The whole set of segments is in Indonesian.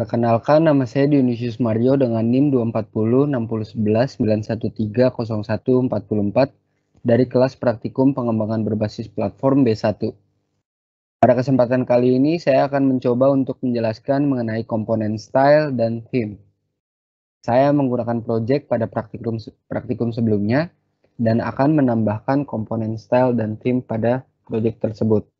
Perkenalkan, nama saya Dionysius Mario dengan NIM 240601191301444 dari kelas Praktikum Pengembangan Berbasis Platform B1. Pada kesempatan kali ini, saya akan mencoba untuk menjelaskan mengenai komponen style dan theme. Saya menggunakan project pada praktikum sebelumnya dan akan menambahkan komponen style dan theme pada project tersebut.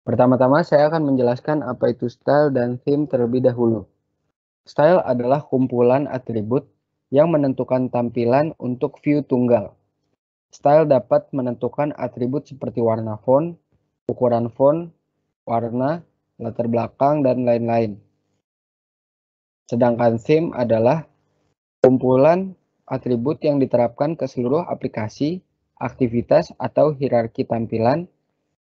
Pertama-tama saya akan menjelaskan apa itu style dan theme terlebih dahulu. Style adalah kumpulan atribut yang menentukan tampilan untuk view tunggal. Style dapat menentukan atribut seperti warna font, ukuran font, warna, latar belakang, dan lain-lain. Sedangkan theme adalah kumpulan atribut yang diterapkan ke seluruh aplikasi, aktivitas, atau hierarki tampilan,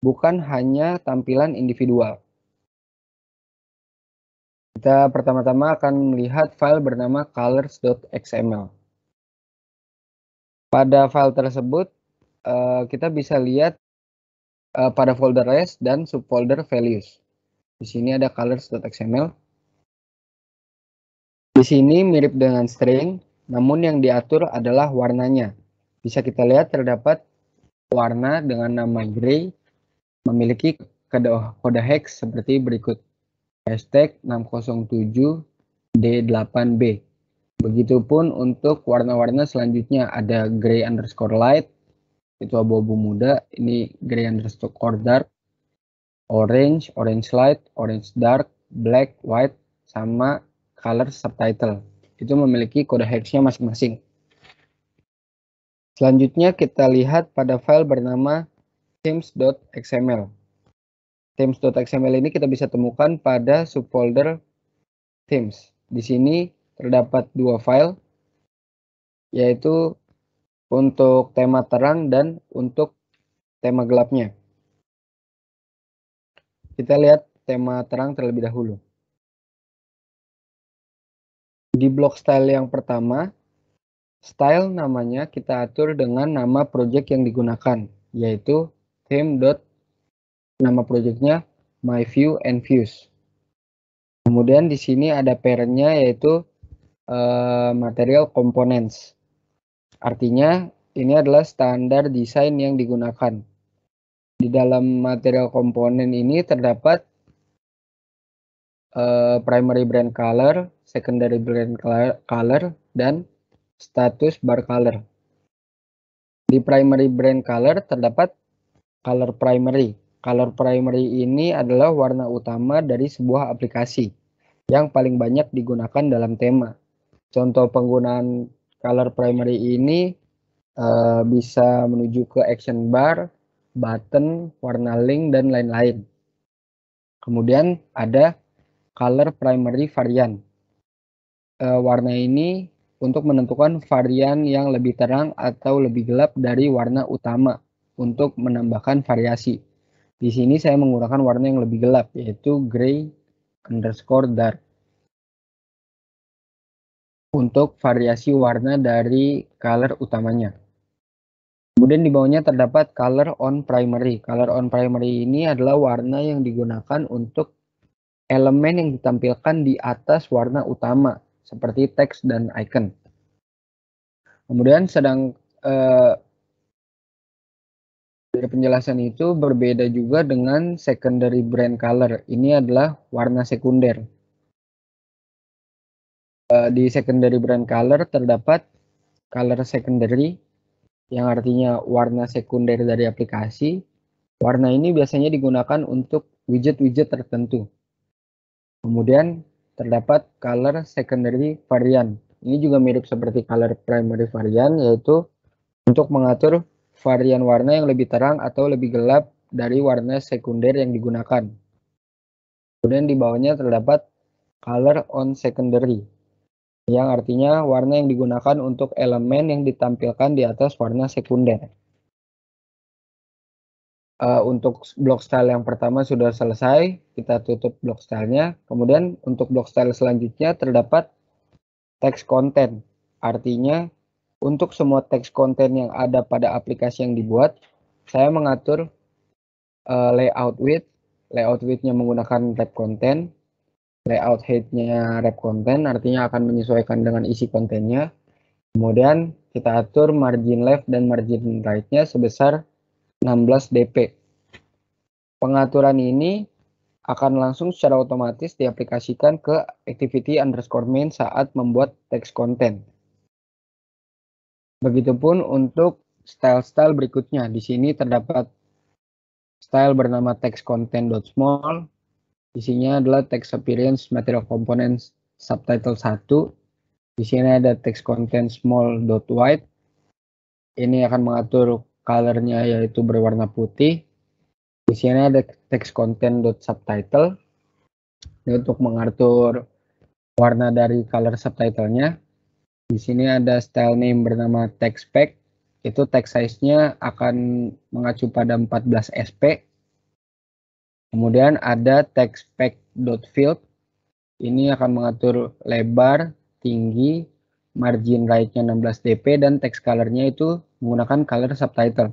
bukan hanya tampilan individual. Kita pertama-tama akan melihat file bernama colors.xml. Pada file tersebut, kita bisa lihat pada folder res dan subfolder values. Di sini ada colors.xml. Di sini mirip dengan string, namun yang diatur adalah warnanya. Bisa kita lihat terdapat warna dengan nama gray memiliki kode hex seperti berikut. Hashtag 607D8B. Begitupun untuk warna-warna selanjutnya ada gray underscore light, itu abu-abu muda, ini gray underscore dark, orange, orange light, orange dark, black, white, sama color subtitle. Itu memiliki kode hexnya masing-masing. Selanjutnya kita lihat pada file bernama themes.xml. Themes.xml ini kita bisa temukan pada subfolder themes. Di sini terdapat dua file, yaitu untuk tema terang dan untuk tema gelapnya. Kita lihat tema terang terlebih dahulu. Di blok style yang pertama, style namanya kita atur dengan nama project yang digunakan, yaitu theme. Nama projectnya my view and views. Kemudian di sini ada parentnya yaitu material components. Artinya ini adalah standar desain yang digunakan. Di dalam material komponen ini terdapat primary brand color, secondary brand color, dan status bar color. Di primary brand color terdapat color primary. Color primary ini adalah warna utama dari sebuah aplikasi yang paling banyak digunakan dalam tema. Contoh penggunaan color primary ini bisa menuju ke action bar, button, warna link, dan lain-lain. Kemudian ada color primary varian. Warna ini untuk menentukan varian yang lebih terang atau lebih gelap dari warna utama untuk menambahkan variasi. Di sini saya menggunakan warna yang lebih gelap, yaitu gray underscore dark. Untuk variasi warna dari color utamanya. Kemudian di bawahnya terdapat color on primary. Color on primary ini adalah warna yang digunakan untuk elemen yang ditampilkan di atas warna utama, seperti teks dan icon. Kemudian dari penjelasan itu berbeda juga dengan secondary brand color. Ini adalah warna sekunder. Di secondary brand color terdapat color secondary, yang artinya warna sekunder dari aplikasi. Warna ini biasanya digunakan untuk widget-widget tertentu. Kemudian terdapat color secondary variant. Ini juga mirip seperti color primary variant, yaitu untuk mengatur varian warna yang lebih terang atau lebih gelap dari warna sekunder yang digunakan. Kemudian di bawahnya terdapat color on secondary, yang artinya warna yang digunakan untuk elemen yang ditampilkan di atas warna sekunder. Untuk blok style yang pertama sudah selesai, kita tutup blok stylenya. Kemudian untuk blok style selanjutnya terdapat text content. Artinya untuk semua text content yang ada pada aplikasi yang dibuat, saya mengatur layout width. Layout width-nya menggunakan wrap content. layout height-nya wrap content, artinya akan menyesuaikan dengan isi kontennya. Kemudian kita atur margin left dan margin right-nya sebesar 16 dp. Pengaturan ini akan langsung secara otomatis diaplikasikan ke activity underscore main saat membuat teks konten. Begitupun untuk style-style berikutnya. Di sini terdapat style bernama text content.small. Isinya adalah text appearance material components subtitle 1. Di sini ada text content small.white. Ini akan mengatur colornya yaitu berwarna putih. Di sini ada text content.subtitle. Ini untuk mengatur warna dari color subtitlenya. Di sini ada style name bernama text spec. Itu text size-nya akan mengacu pada 14 sp. Kemudian ada text spec.field. Ini akan mengatur lebar, tinggi, margin right-nya 16 dp, dan text color-nya itu menggunakan color subtitle.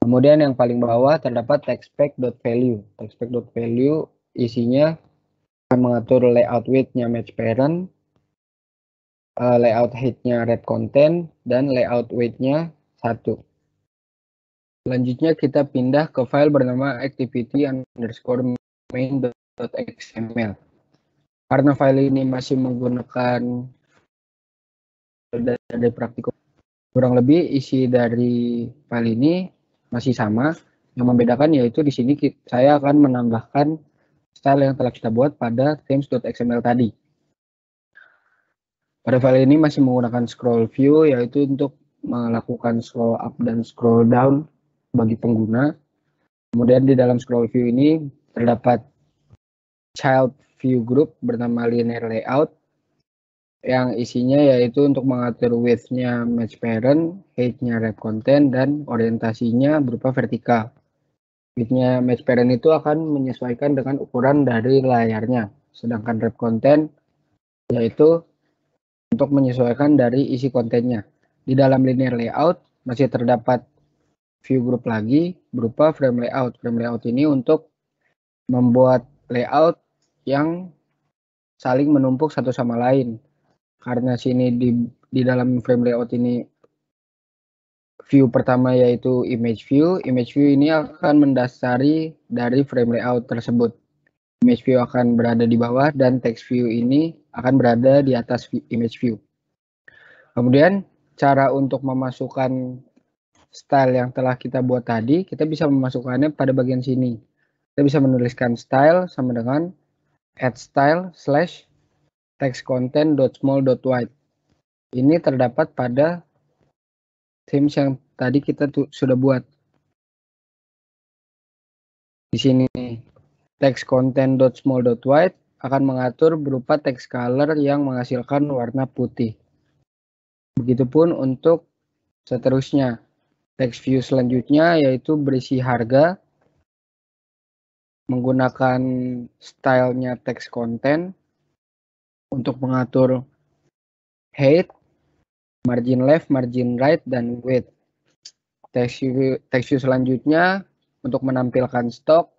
Kemudian yang paling bawah terdapat text spec.value. Text spec.value isinya akan mengatur layout width-nya match parent, layout height-nya wrap content, dan layout weight-nya 1. Selanjutnya kita pindah ke file bernama activity underscore main.xml. Karena file ini masih menggunakan dari praktikum, kurang lebih isi dari file ini masih sama. Yang membedakan yaitu di sini saya akan menambahkan style yang telah kita buat pada themes.xml tadi. Pada file ini masih menggunakan scroll view, yaitu untuk melakukan scroll up dan scroll down bagi pengguna. Kemudian di dalam scroll view ini terdapat child view group bernama linear layout, yang isinya yaitu untuk mengatur width-nya match parent, height-nya wrap content, dan orientasinya berupa vertikal. Width-nya match parent itu akan menyesuaikan dengan ukuran dari layarnya, sedangkan wrap content yaitu untuk menyesuaikan dari isi kontennya. Di dalam linear layout masih terdapat view group lagi berupa frame layout. Frame layout ini untuk membuat layout yang saling menumpuk satu sama lain. Karena sini di dalam frame layout ini view pertama yaitu image view. Image view ini akan mendasari dari frame layout tersebut. Image view akan berada di bawah dan text view ini akan berada di atas image view. Kemudian cara untuk memasukkan style yang telah kita buat tadi, kita bisa memasukkannya pada bagian sini. Kita bisa menuliskan style sama dengan add style slash text content.small.white. Ini terdapat pada themes yang tadi kita sudah buat. Di sini text content.small.white akan mengatur berupa text color yang menghasilkan warna putih. Begitupun untuk seterusnya. Text view selanjutnya yaitu berisi harga menggunakan stylenya text content untuk mengatur height, margin left, margin right, dan width. Text view selanjutnya untuk menampilkan stok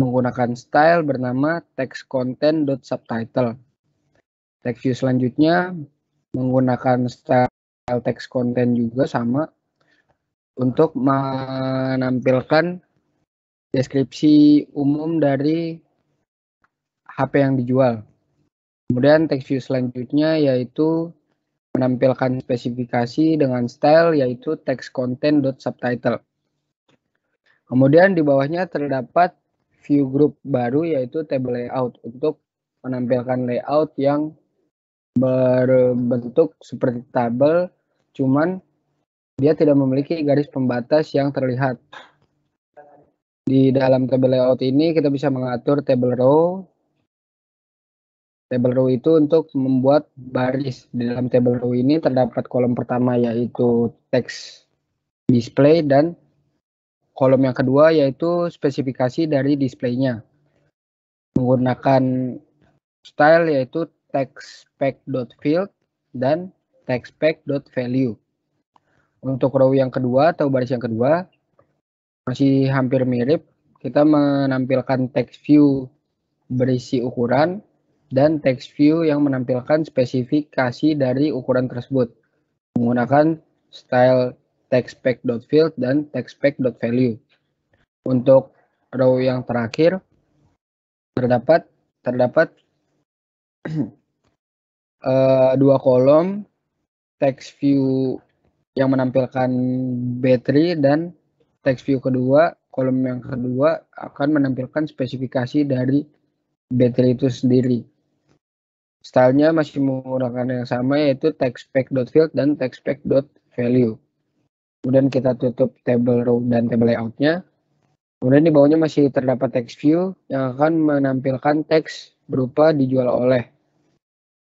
menggunakan style bernama text content.subtitle. Text view selanjutnya menggunakan style text content juga sama untuk menampilkan deskripsi umum dari HP yang dijual. Kemudian text view selanjutnya yaitu menampilkan spesifikasi dengan style yaitu text content.subtitle. Kemudian di bawahnya terdapat view group baru yaitu table layout untuk menampilkan layout yang berbentuk seperti tabel, cuman dia tidak memiliki garis pembatas yang terlihat. Di dalam table layout ini kita bisa mengatur table row. Table row itu untuk membuat baris. Di dalam table row ini terdapat kolom pertama yaitu text display dan kolom yang kedua yaitu spesifikasi dari displaynya. Menggunakan style yaitu text spec.field dan text spec.value. Untuk row yang kedua atau baris yang kedua masih hampir mirip. Kita menampilkan text view berisi ukuran dan text view yang menampilkan spesifikasi dari ukuran tersebut menggunakan style textspec.field dan textspec.value. Untuk row yang terakhir terdapat dua kolom text view yang menampilkan battery dan text view kedua, kolom yang kedua akan menampilkan spesifikasi dari battery itu sendiri. Stylenya masih menggunakan yang sama, yaitu textspec.field dan textspec.value. Kemudian kita tutup table row dan table layoutnya. Kemudian di bawahnya masih terdapat text view yang akan menampilkan teks berupa dijual oleh.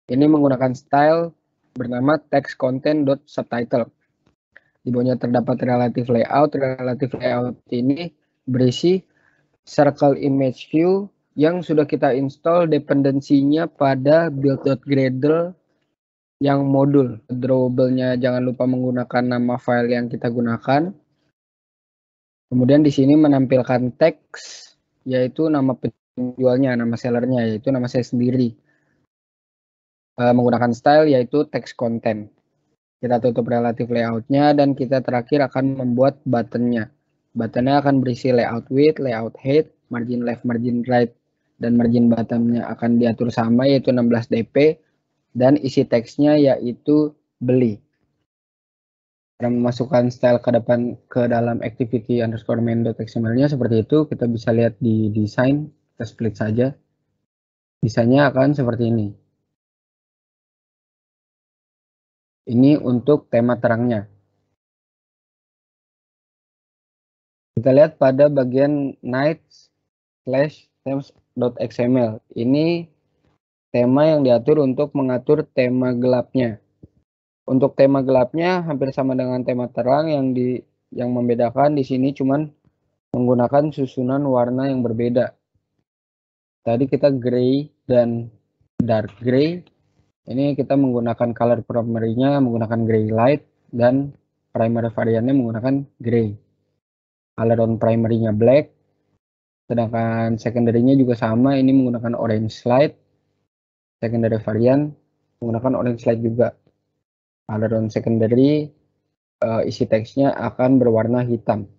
Ini menggunakan style bernama text content.subtitle. Di bawahnya terdapat relative layout. Relative layout ini berisi circle image view yang sudah kita install dependensinya pada build.gradle yang modul. Drawable-nya jangan lupa menggunakan nama file yang kita gunakan. Kemudian di sini menampilkan teks, yaitu nama penjualnya, nama sellernya, yaitu nama saya sendiri. Menggunakan style yaitu text content. Kita tutup relative layout-nya dan kita terakhir akan membuat button-nya. Button-nya akan berisi layout width, layout height, margin left, margin right, dan margin bottom-nya akan diatur sama yaitu 16 dp dan isi teksnya yaitu beli. Cara memasukkan style ke dalam activity underscore main.xml-nya seperti itu. Kita bisa lihat di desain, kita split saja. Desainnya akan seperti ini. Ini untuk tema terangnya. Kita lihat pada bagian night/themes.xml. Ini tema yang diatur untuk mengatur tema gelapnya. Untuk tema gelapnya hampir sama dengan tema terang, yang membedakan di sini cuman menggunakan susunan warna yang berbeda. Tadi kita gray dan dark gray. Ini kita menggunakan color primary-nya menggunakan gray light dan primary variannya menggunakan gray. Color on primary-nya black, sedangkan secondary-nya juga sama, ini menggunakan orange light. Secondary varian menggunakan orange light juga. Color on secondary, isi teksnya akan berwarna hitam.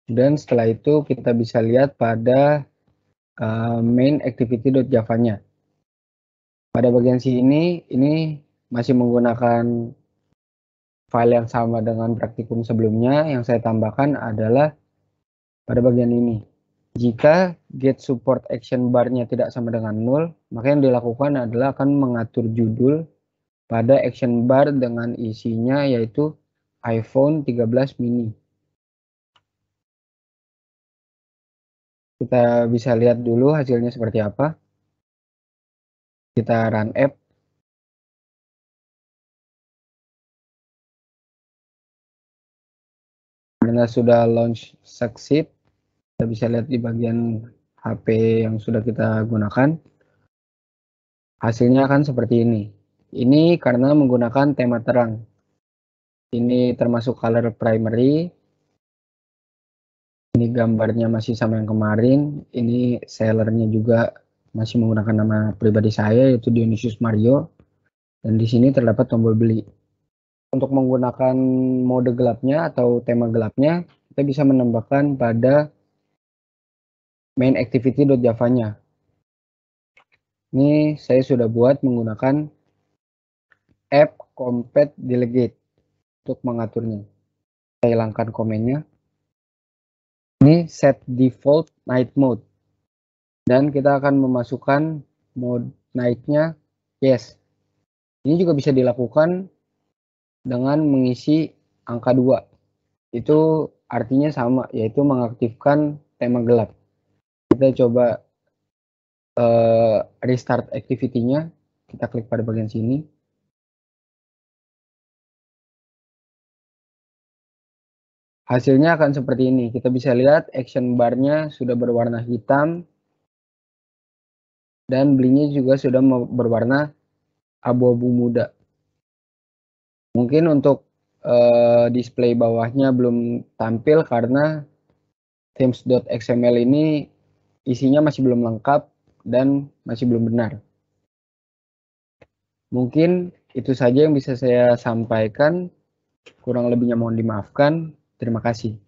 Dan setelah itu kita bisa lihat pada main activity.java-nya. Pada bagian sini, ini masih menggunakan file yang sama dengan praktikum sebelumnya. Yang saya tambahkan adalah pada bagian ini. Jika get support action bar-nya tidak sama dengan 0, maka yang dilakukan adalah akan mengatur judul pada action bar dengan isinya yaitu iPhone 13 mini. Kita bisa lihat dulu hasilnya seperti apa. Kita run app. Karena sudah launch succeed, kita bisa lihat di bagian HP yang sudah kita gunakan. Hasilnya akan seperti ini. Ini karena menggunakan tema terang. Ini termasuk color primary. Ini gambarnya masih sama yang kemarin. Ini sellernya juga masih menggunakan nama pribadi saya yaitu Dionysius Mario. Dan di sini terdapat tombol beli. Untuk menggunakan mode gelapnya atau tema gelapnya, kita bisa menambahkan pada main activity.java-nya. Ini saya sudah buat menggunakan app compat delegate untuk mengaturnya. Saya hilangkan komennya. Ini set default night mode. Dan kita akan memasukkan mode night-nya yes. Ini juga bisa dilakukan dengan mengisi angka 2. Itu artinya sama, yaitu mengaktifkan tema gelap. Kita coba restart activity-nya. Kita klik pada bagian sini. Hasilnya akan seperti ini. Kita bisa lihat action bar-nya sudah berwarna hitam. Dan belinya juga sudah berwarna abu-abu muda. Mungkin untuk display bawahnya belum tampil karena themes.xml ini isinya masih belum lengkap. dan masih belum benar. Mungkin itu saja yang bisa saya sampaikan. Kurang lebihnya mohon dimaafkan. Terima kasih.